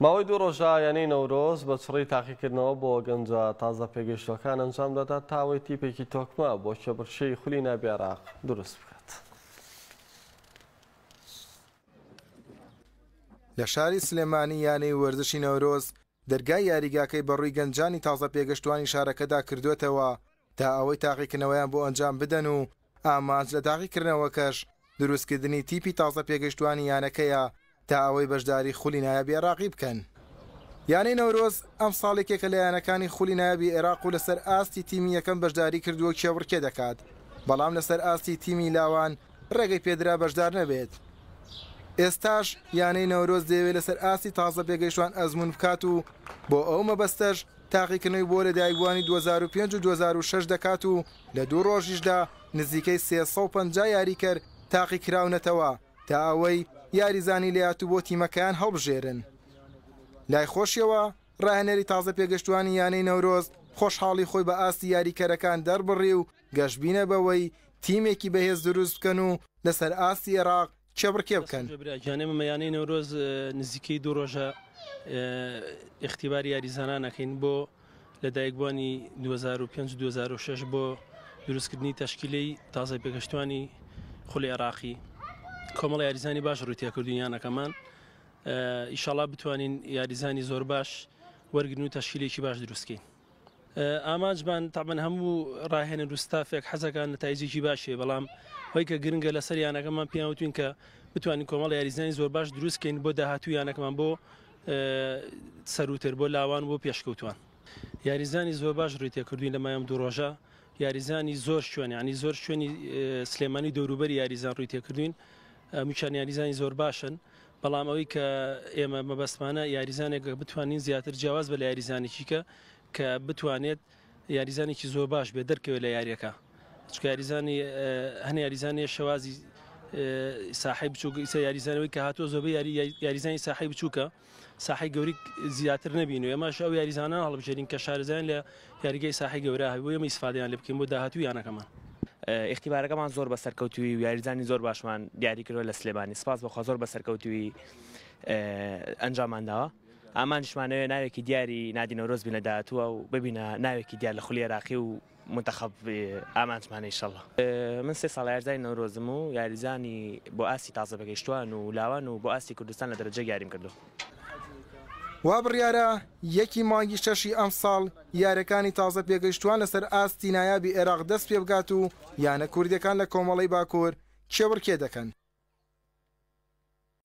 ماوەی دوو ڕۆژە یانەی نەورۆز بە چڕی تاقیکردنەوە بۆ گەنجە تازە پێگەشتوەکان ئەنجام دەدات تاوەی تیپێکی تۆکمە بۆ کێبڕشەی خولی نابی عێراق دروست بکات. لە شاری سلێمانی یانەی وەرزشی نەورۆز دەرگای یاریگاکەی بەڕووی گەنجانی تازە پێگەشتوانی شارەکەدا کردوێتەوە تا ئەوەی تاقیکردنەوەیان بۆ ئەنجام بدەن و ئامانج لە تاقیکردنەوەکەش دروستکردنی تیپی تازە پێگەشتوانی یانەکەیە تا ئەوەی بەشداری خولی نایابی عێراقی بکەن. یانەی نەورۆز ئەم ساڵێکێکە لە یانەکانی خولی نایابی عێراق و لەسەر ئاستی تیمی یەکەم بەشداری کردووە کێبڕکێ دەکات، بەڵام لەسەر ئاستی تیمی لاوان ڕێگەی پێدرا بەشدار نەبێت. ئێستاش یانەی نەورۆز دەیەوێت لەسەر ئاستی تازە پێگەشتوان ئەزمون بکات و بۆ ئەو مەبەستەش تاقیکردنەوەی بۆ لەدایکبووانی 2005 و 2006 دەکات و لە دوو ڕۆژیشدا نزیکەی 350 یاریکەر تاقی کراونەتەوە تا ئەوەی یاریزانی لێهاتوو بۆ تیمەکەیان هەڵبژێرن. لای خۆشیەوە ڕاهێنەری تازە پێگەشتوانی یانەی نەورۆز خۆشحاڵی خۆی بە ئاستی یاریکەرەکان دەربڕی و گەشتبینە بەوەی تیمێکی بەهێز دروست بکەن و لەسەر ئاستی عێراق کێبڕکێ بکەن. یانەی نەورۆز نزیکەی دوو ڕۆژە اختیباری یاریزانانەکەین بۆ لەدایکبووانی 2005-2006 بۆ دروستکردنی تەشکیلەی تازە پێگەشتوانی خولی عێراقی. کۆمەڵ یاریزانی باش ڕووتیا کردوین یانەکەمان، ئیشەڵا بتوانین یاریزانی زۆر باش وەرگرن و تەشکیلێکی باش دروستکەین. ئامانجمان تاعبەن هەموو ڕاهێنە روستافێک حەزەکان نەتایجێکی باشێ، بەڵام وەی کە گرنگە لەسەر یانەکەمان پێیانوتوین کە بتوانین کۆمەڵ یاریزانی زۆر باش دروستکەین بۆ داهاتوو یانەکەمان بۆ سەروتر بۆ لاوان بۆ پێشکەوتوان. یاریزانی زۆر باش ڕووتیا کردوین لەمایەم دوو ڕۆژە، یاریزانی زۆر شوێن ینی زۆر شوێنی سلێمانی دەوروبەری یاریزان ڕووتیا کردوین، میچان یاریزانی زۆر باشن، بەڵام ئەوەی کە ئێمە مەبەستمانە یاریزانێک بتوانین زیاتر جیاواز بە لە یاریزانێکیکە کە بتوانێت یاریزانێکی زۆر باش بێ دەرکەوێت لە یاریەکە، چکە یاریزانی هەنێ یاریزانی شەوازی ساحەی بچووک یاریزانەوەی کە هاتووە زۆربەی یاریزانی ساحەی بچووکە ساحەی گەوری زیاتر نەبین و ئێمەش ئەو یاریزانان هەڵبژێرین کە شارەزان لە یاریگەی ساحەی گەورە هەبوو ئێمە ئیسفادەیان لێ بکەین بۆ داهاتوو یانەکەمان. اختیبارەکەمان زۆر بە سەرکەوتووی و یاریزانی زۆر باشمان دیاری کردووە لە سلێمانی، سپاس بەخوا زۆر بە سەرکەوتووی ئەنجامانداوە. ئامانجمانەوێت ناوێکی دیاری نادی نەورۆز بینە داهاتووە و ببینە ناوێکی دیار لە خولی عێراقی و منتەخەب ئامانجمانە ئینشەڵڵا. من 3 ساڵ یاریزانی نەورۆزم و یاریزانی بۆ ئاستی تازە پێگەشتوان و لاوان و بۆ ئاستی کوردستان لە دەرەجە یاریم کردو. وا بڕیارە یەکی مانگی شەشی ئەم ساڵ یارەکانی تازە پێگەشتوان لەسەر ئاستی نایابی عێراق دەست پێ بگات و یانە کوردیەکان لە کۆمەڵی باکوور کێبڕکێ دەکەن.